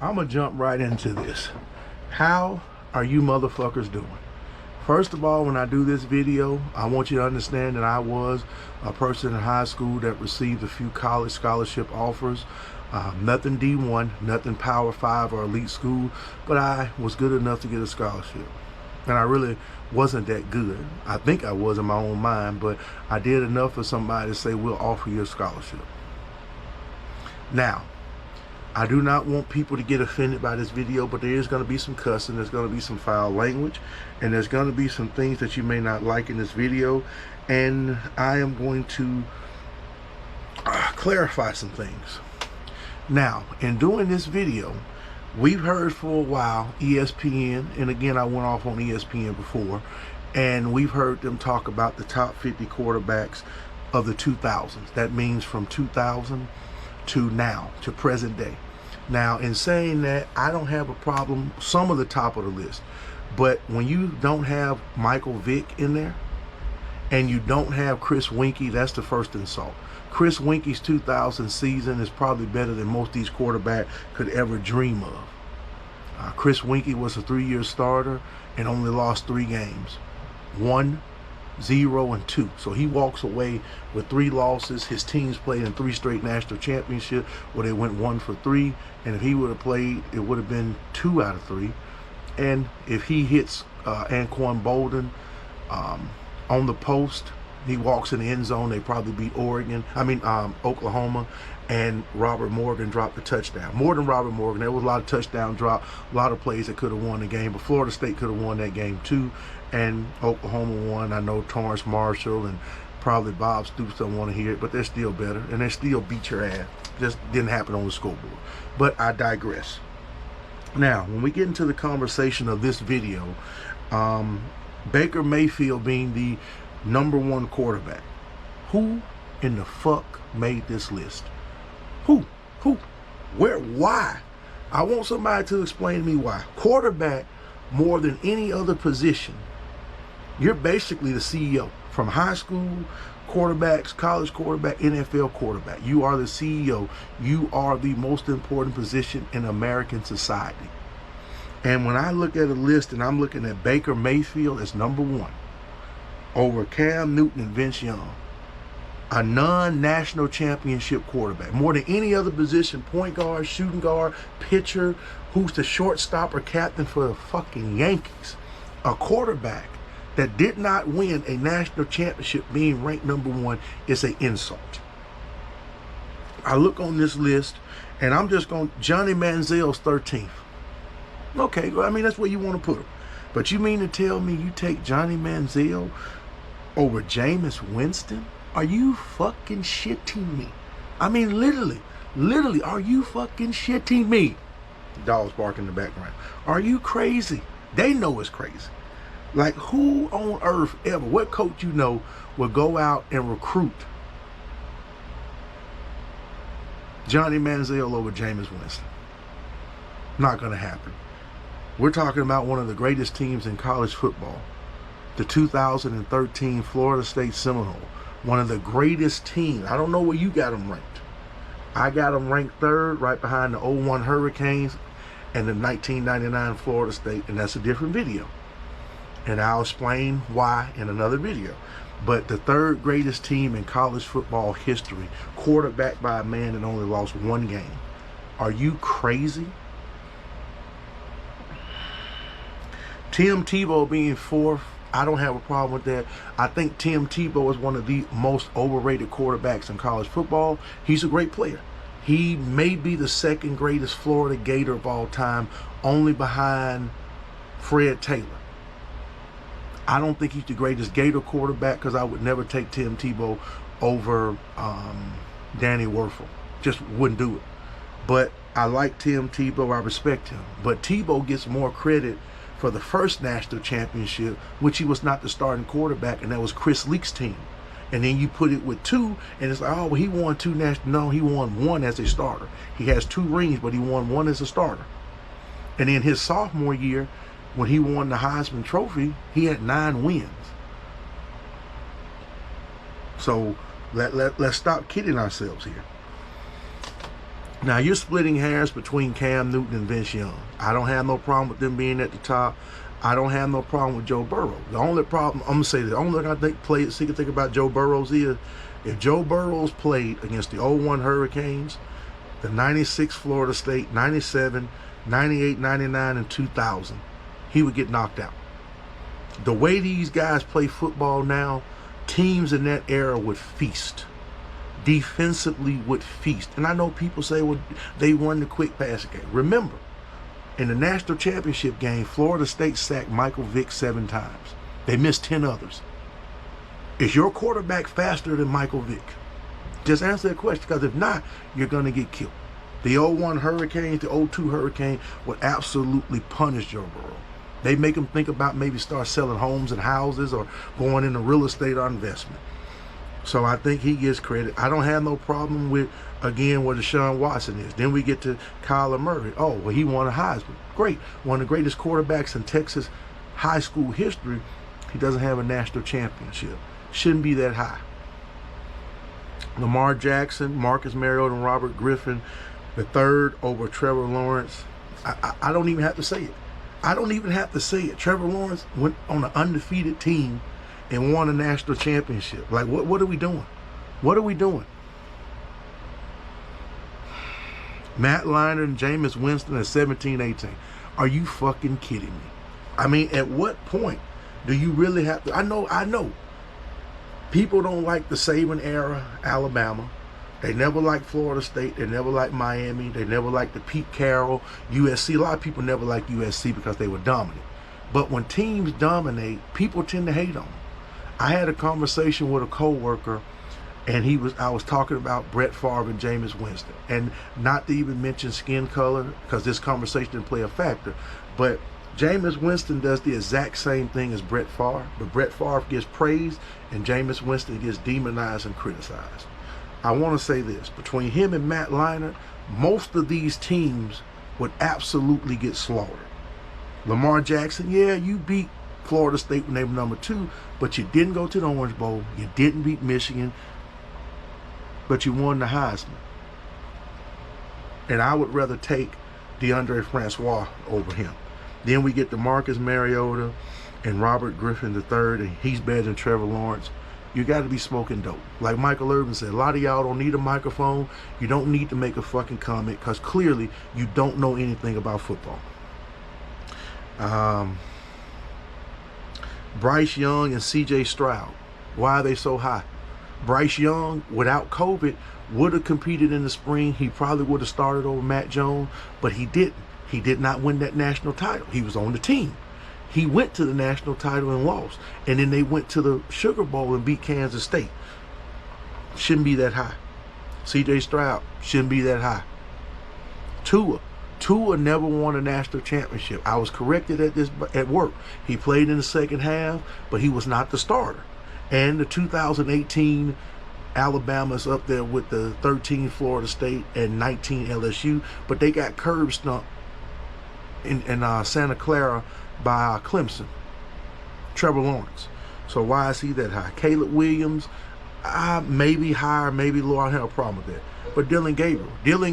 I'm gonna jump right into this. How are you motherfuckers doing? First of all, when I do this video, I want you to understand that I was a person in high school that received a few college scholarship offers. Nothing D1, nothing Power 5 or elite school, but I was good enough to get a scholarship. And I really wasn't that good. I think I was in my own mind, but I did enough for somebody to say, we'll offer you a scholarship. Now, I do not want people to get offended by this video, but there is going to be some cussing, there's going to be some foul language, and there's going to be some things that you may not like in this video, and I am going to clarify some things. Now, in doing this video, we've heard for a while ESPN, and again I went off on ESPN before, and we've heard them talk about the top 50 quarterbacks of the 2000s. That means from 2000 to now, to present day. Now, in saying that, I don't have a problem, some of the top of the list, but when you don't have Michael Vick in there, and you don't have Chris Weinke, that's the first insult. Chris Weinke's 2000 season is probably better than most of these quarterbacks could ever dream of. Chris Weinke was a 3-year starter and only lost 3 games. 1, 0, and 2. So he walks away with 3 losses. His teams played in 3 straight national championships where they went 1 for 3. And if he would have played, it would have been 2 out of 3. And if he hits Anquan Bolden on the post, he walks in the end zone, they probably beat Oklahoma, and Robert Morgan dropped a touchdown. More than Robert Morgan, there was a lot of touchdown drop, a lot of plays that could have won the game, but Florida State could have won that game too, and Oklahoma won. I know Torrance Marshall and probably Bob Stoops don't want to hear it, but they're still better, and they still beat your ass. Just didn't happen on the scoreboard. But I digress. Now, when we get into the conversation of this video, Baker Mayfield being the #1 quarterback. Who in the fuck made this list? Who? Where? Why? I want somebody to explain to me why. Quarterback, more than any other position, you're basically the CEO. From high school quarterbacks, college quarterback, NFL quarterback, you are the CEO. You are the most important position in American society. And when I look at a list and I'm looking at Baker Mayfield as #1 over Cam Newton and Vince Young, a non-national championship quarterback, more than any other position, point guard, shooting guard, pitcher, who's the shortstop or captain for the fucking Yankees, a quarterback that did not win a national championship being ranked #1 is an insult. I look on this list and I'm just going, Johnny Manziel's 13th. Okay, well, I mean, that's where you want to put him. But you mean to tell me you take Johnny Manziel over Jameis Winston? Are you fucking shitting me? I mean, literally, are you fucking shitting me? Dogs barking in the background. Are you crazy? They know it's crazy. Like, who on earth ever, what coach you know would go out and recruit Johnny Manziel over Jameis Winston? Not going to happen. We're talking about one of the greatest teams in college football, the 2013 Florida State Seminole, one of the greatest teams. I don't know where you got them ranked. I got them ranked 3rd, right behind the 01 Hurricanes and the 1999 Florida State, and that's a different video. And I'll explain why in another video. But the 3rd greatest team in college football history, quarterbacked by a man that only lost 1 game. Are you crazy? Tim Tebow being 4th, I don't have a problem with that. I think Tim Tebow is one of the most overrated quarterbacks in college football. He's a great player. He may be the 2nd greatest Florida Gator of all time, only behind Fred Taylor. I don't think he's the greatest Gator quarterback because I would never take Tim Tebow over Danny Werfel. Just wouldn't do it. But I like Tim Tebow. I respect him. But Tebow gets more credit for the first national championship, which he was not the starting quarterback, and that was Chris Leak's team. And then you put it with 2, and it's like, oh, well, he won 2 national. No, he won 1 as a starter. He has 2 rings, but he won 1 as a starter. And then his sophomore year, when he won the Heisman Trophy, he had 9 wins. So let's stop kidding ourselves here. Now you're splitting hairs between Cam Newton and Vince Young. I don't have no problem with them being at the top. I don't have no problem with Joe Burrow. The only problem, I'm gonna say the only thing I think about Joe Burrow's is if Joe Burrow's played against the 01 Hurricanes, the 96 Florida State, 97, 98, 99, and 2000, he would get knocked out. The way these guys play football now, teams in that era would feast. Defensively would feast. And I know people say, well, they won the quick pass game. Remember, in the national championship game, Florida State sacked Michael Vick 7 times. They missed 10 others. Is your quarterback faster than Michael Vick? Just answer that question, because if not, you're going to get killed. The 01 Hurricanes, the 02 Hurricane would absolutely punish Joe Burrow. They make him think about maybe start selling homes and houses or going into real estate or investment. So I think he gets credit. I don't have no problem with, again, what Deshaun Watson is. Then we get to Kyler Murray. Oh, well, he won a Heisman. Great. One of the greatest quarterbacks in Texas high school history. He doesn't have a national championship. Shouldn't be that high. Lamar Jackson, Marcus Mariota, and Robert Griffin, the third over Trevor Lawrence. I don't even have to say it. I don't even have to say it. Trevor Lawrence went on an undefeated team and won a national championship. Like, what are we doing? What are we doing? Matt Leinart and Jameis Winston at 17-18. Are you fucking kidding me? I mean, at what point do you really have to? I know. People don't like the Saban era Alabama. They never liked Florida State. They never liked Miami. They never liked the Pete Carroll, USC. A lot of people never liked USC because they were dominant. But when teams dominate, people tend to hate on them. I had a conversation with a coworker, and I was talking about Brett Favre and Jameis Winston, and not to even mention skin color, because this conversation didn't play a factor. But Jameis Winston does the exact same thing as Brett Favre, but Brett Favre gets praised, and Jameis Winston gets demonized and criticized. I want to say this: between him and Matt Leinart, most of these teams would absolutely get slaughtered. Lamar Jackson, yeah, you beat Florida State when they were number 2, but you didn't go to the Orange Bowl. You didn't beat Michigan, but you won the Heisman. And I would rather take DeAndre Francois over him. Then we get to Marcus Mariota and Robert Griffin III, and he's better than Trevor Lawrence. You got to be smoking dope. Like Michael Irvin said, a lot of y'all don't need a microphone. You don't need to make a fucking comment, because clearly you don't know anything about football. Bryce Young and C.J. Stroud. Why are they so high? Bryce Young, without COVID, would have competed in the spring. He probably would have started over Matt Jones, but he didn't. He did not win that national title. He was on the team. He went to the national title and lost. And then they went to the Sugar Bowl and beat Kansas State. Shouldn't be that high. C.J. Stroud shouldn't be that high. Tua never won a national championship. I was corrected at work. He played in the second half, but he was not the starter. And the 2018 Alabama's up there with the 13 Florida State and 19 LSU, but they got curb stomped in Santa Clara by Clemson. Trevor Lawrence. So why is he that high? Caleb Williams, maybe higher, maybe lower. I have a problem with that. But Dylan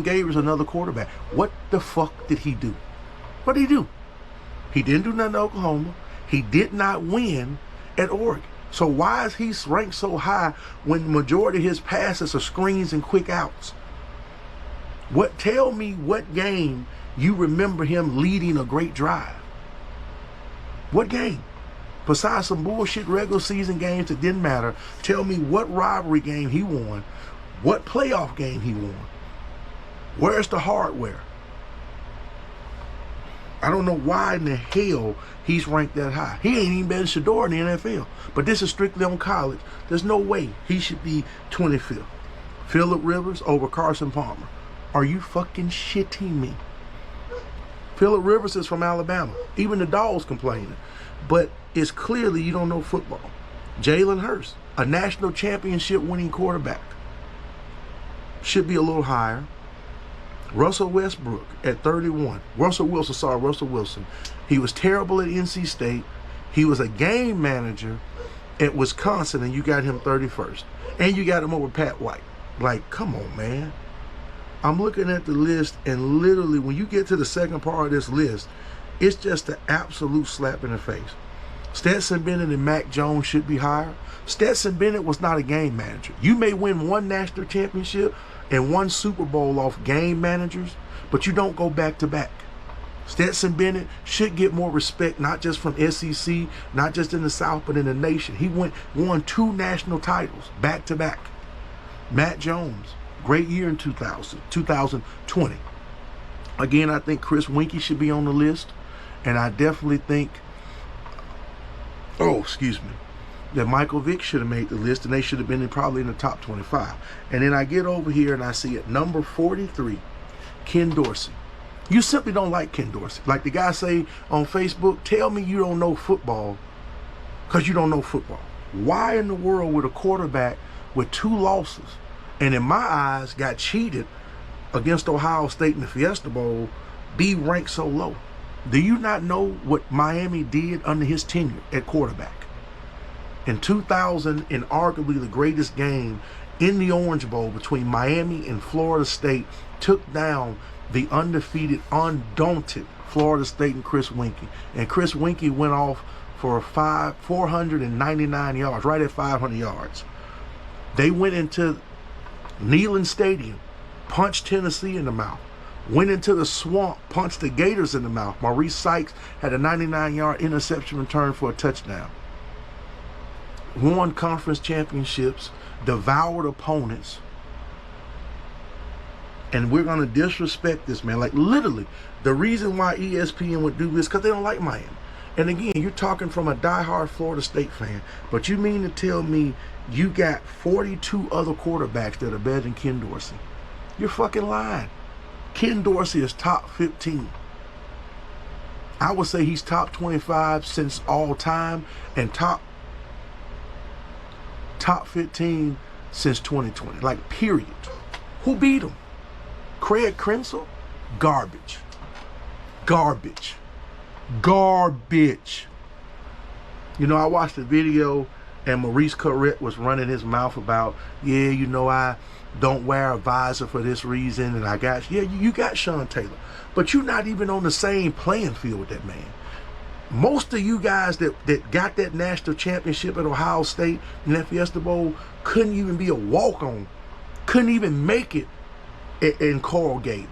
Gabriel's another quarterback. What the fuck did he do? What did he do? He didn't do nothing in Oklahoma. He did not win at Oregon. So why is he ranked so high when the majority of his passes are screens and quick outs? Tell me what game you remember him leading a great drive. What game? Besides some bullshit regular season games that didn't matter, tell me what rivalry game he won, what playoff game he won. Where's the hardware? I don't know why in the hell he's ranked that high. He ain't even been Shador in the NFL. But this is strictly on college. There's no way he should be 25th. Phillip Rivers over Carson Palmer. Are you fucking shitting me? Phillip Rivers is from Alabama. Even the dogs complaining. But it's clearly you don't know football. Jalen Hurts, a national championship winning quarterback. Should be a little higher. Russell Westbrook at 31. Russell Wilson. He was terrible at NC State. He was a game manager at Wisconsin, and you got him 31st. And you got him over Pat White. Like, come on, man. I'm looking at the list, and literally when you get to the second part of this list, it's just an absolute slap in the face. Stetson Bennett and Mac Jones should be higher. Stetson Bennett was not a game manager. You may win one national championship and one Super Bowl off game managers, but you don't go back to back. Stetson Bennett should get more respect, not just from SEC, not just in the South, but in the nation. He won 2 national titles back to back. Mac Jones, great year in 2020. Again, I think Chris Winkie should be on the list, and I definitely think, that Michael Vick should have made the list, and they should have been probably in the top 25. And then I get over here and I see at number 43, Ken Dorsey. You simply don't like Ken Dorsey. Like the guy say on Facebook, tell me you don't know football because you don't know football. Why in the world would a quarterback with 2 losses and in my eyes got cheated against Ohio State in the Fiesta Bowl be ranked so low? Do you not know what Miami did under his tenure at quarterback? In 2000, in arguably the greatest game in the Orange Bowl between Miami and Florida State, took down the undefeated, undaunted Florida State and Chris Winkie. And Chris Winkie went off for 499 yards, right at 500 yards. They went into Neyland Stadium, punched Tennessee in the mouth, went into the swamp, punched the Gators in the mouth. Maurice Sykes had a 99-yard interception return for a touchdown. Won conference championships, devoured opponents, and we're going to disrespect this man. Like literally, the reason why ESPN would do this because they don't like Miami. And again, you're talking from a diehard Florida State fan, but you mean to tell me you got 42 other quarterbacks that are better than Ken Dorsey? You're fucking lying. Ken Dorsey is top 15. I would say he's top 25 since all time, and top 15 since 2020. Like, period. Who beat him? Craig Krenzel? Garbage. Garbage. Garbage. You know, I watched the video and Maurice Corrett was running his mouth about, yeah, you know, I don't wear a visor for this reason, and I got, yeah, you got Sean Taylor. But you're not even on the same playing field with that man. Most of you guys that got that national championship at Ohio State in that Fiesta Bowl couldn't even be a walk-on, couldn't even make it in Coral Gables.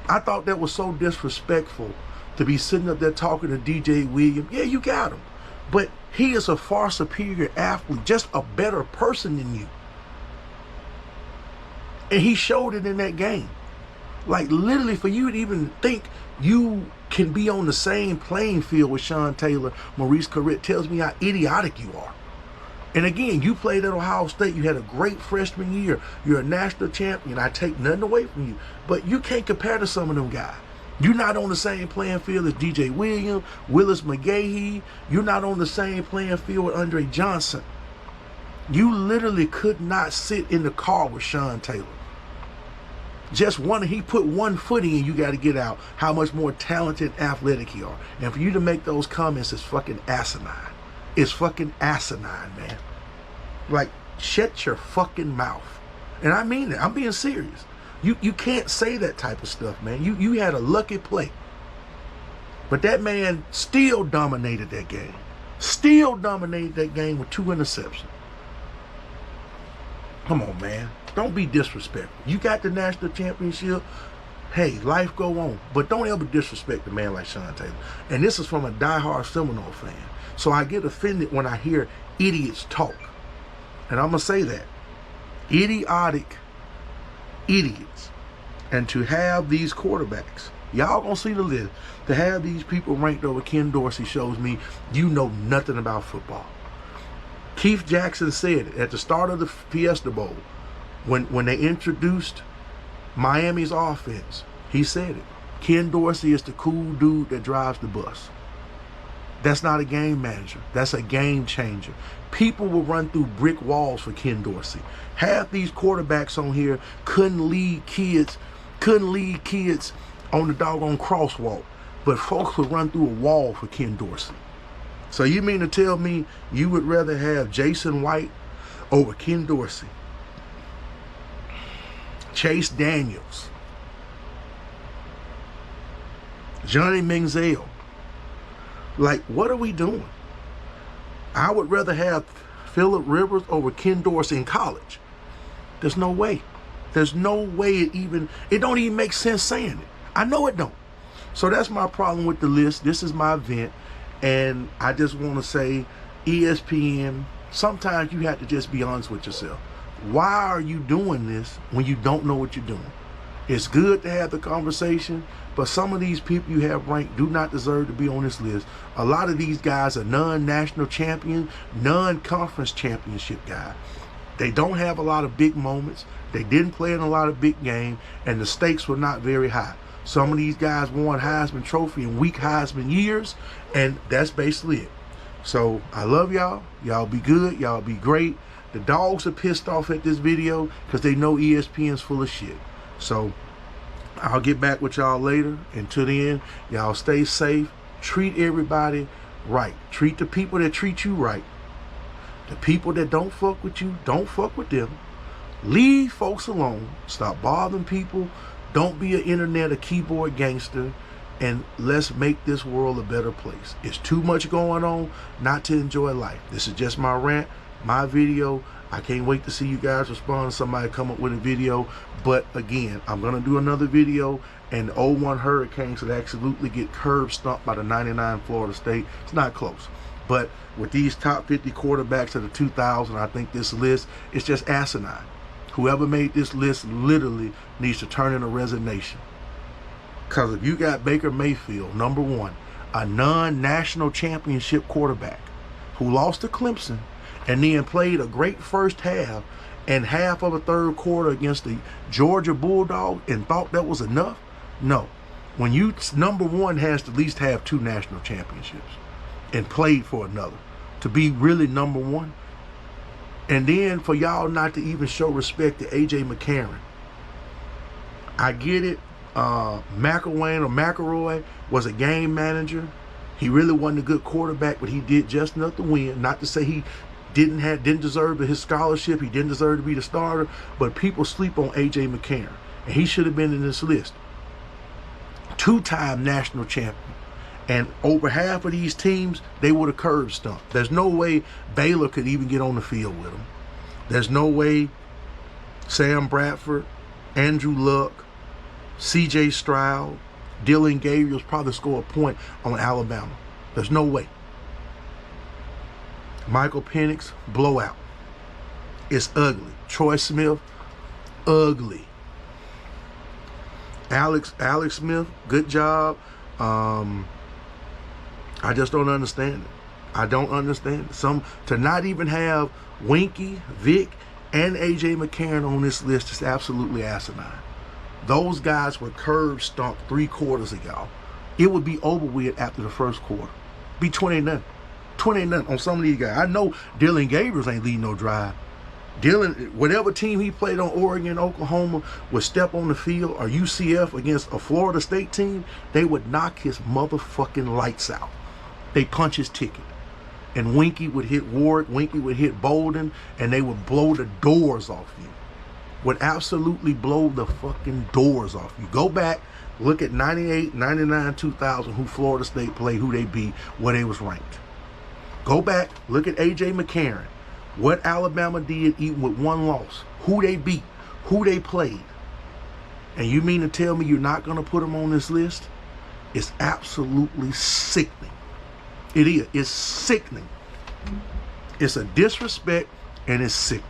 I thought that was so disrespectful to be sitting up there talking to DJ Williams. Yeah, you got him, but he is a far superior athlete, just a better person than you. And he showed it in that game. Like literally, for you to even think you can be on the same playing field with Sean Taylor, Maurice Corrett, tells me how idiotic you are. And again, you played at Ohio State. You had a great freshman year. You're a national champion. I take nothing away from you. But you can't compare to some of them guys. You're not on the same playing field as DJ Williams, Willis McGahee. You're not on the same playing field with Andre Johnson. You literally could not sit in the car with Sean Taylor. Just one, he put one foot in, you got to get out how much more talented, athletic you are. And for you to make those comments is fucking asinine. It's fucking asinine, man. Like, shut your fucking mouth. And I mean that. I'm being serious. You can't say that type of stuff, man. You had a lucky play. But that man still dominated that game. Still dominated that game with 2 interceptions. Come on, man. Don't be disrespectful. You got the national championship. Hey, life go on. But don't ever disrespect a man like Sean Taylor. And this is from a diehard Seminole fan. So I get offended when I hear idiots talk. And I'm going to say that. Idiotic idiots. And to have these quarterbacks, y'all going to see the list, to have these people ranked over Ken Dorsey shows me you know nothing about football. Keith Jackson said it at the start of the Fiesta Bowl. When they introduced Miami's offense, he said it. Ken Dorsey is the cool dude that drives the bus. That's not a game manager. That's a game changer. People will run through brick walls for Ken Dorsey. Half these quarterbacks on here couldn't lead kids on the doggone crosswalk. But folks would run through a wall for Ken Dorsey. So you mean to tell me you would rather have Jason White over Ken Dorsey? Chase Daniels, Johnny Manziel. Like, what are we doing? I would rather have Phillip Rivers over Ken Dorsey in college. There's no way. There's no way it don't even make sense saying it. I know it don't. So that's my problem with the list. This is my event. And I just want to say, ESPN, sometimes you have to just be honest with yourself. Why are you doing this when you don't know what you're doing? It's good to have the conversation, but some of these people you have ranked do not deserve to be on this list. A lot of these guys are non-national champion, non-conference championship guys. They don't have a lot of big moments. They didn't play in a lot of big games, and the stakes were not very high. Some of these guys won Heisman Trophy in weak Heisman years, and that's basically it. So I love y'all. Y'all be good. Y'all be great. The dogs are pissed off at this video because they know ESPN's full of shit. So I'll get back with y'all later. Until then, y'all stay safe. Treat everybody right. Treat the people that treat you right. The people that don't fuck with you, don't fuck with them. Leave folks alone. Stop bothering people. Don't be an internet or keyboard gangster. And let's make this world a better place. It's too much going on not to enjoy life. This is just my rant, my video. I can't wait to see you guys respond. Somebody come up with a video. But again, I'm going to do another video. And the 01 Hurricanes would absolutely get curb stomped by the 99 Florida State. It's not close. But with these top 50 quarterbacks of the 2000s, I think this list is just asinine. Whoever made this list literally needs to turn in a resignation. Because if you got Baker Mayfield, number one, a non-national championship quarterback who lost to Clemson and then played a great first half and half of a third quarter against the Georgia Bulldogs and thought that was enough? No. When you, number one, has to at least have 2 national championships and played for another to be really number one. And then for y'all not to even show respect to A.J. McCarron. I get it. McElroy was a game manager. He really wasn't a good quarterback, but he did just enough to win. Not to say he didn't deserve his scholarship. He didn't deserve to be the starter. But people sleep on A.J. McCarron, and he should have been in this list. 2-time national champion. And over half of these teams, they would have curb stomped. There's no way Baylor could even get on the field with them. There's no way Sam Bradford, Andrew Luck, C.J. Stroud, Dylan Gabriel's probably score a point on Alabama. There's no way. Michael Penix, blowout. It's ugly. Troy Smith, ugly. Alex Smith, good job. I just don't understand it. I don't understand it. To not even have Winky, Vic, and A.J. McCarron on this list is absolutely asinine. Those guys were curb stomped 3 quarters ago. It would be over with after the first quarter. Be 20-0. 20-0 on some of these guys. I know Dylan Gabriel ain't leading no drive. Dylan, whatever team he played on, Oregon, Oklahoma, would step on the field, or UCF against a Florida State team, they would knock his motherfucking lights out. They punch his ticket. And Winky would hit Ward, Winky would hit Bolden, and they would blow the doors off you. Would absolutely blow the fucking doors off you. Go back, look at 98, 99, 2000, who Florida State played, who they beat, where they was ranked. Go back, look at A.J. McCarron. What Alabama did even with 1 loss. Who they beat, who they played. And you mean to tell me you're not going to put them on this list? It's absolutely sickening. It is. It's sickening. It's a disrespect, and it's sickening.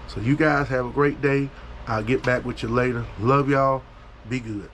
So you guys have a great day. I'll get back with you later. Love y'all. Be good.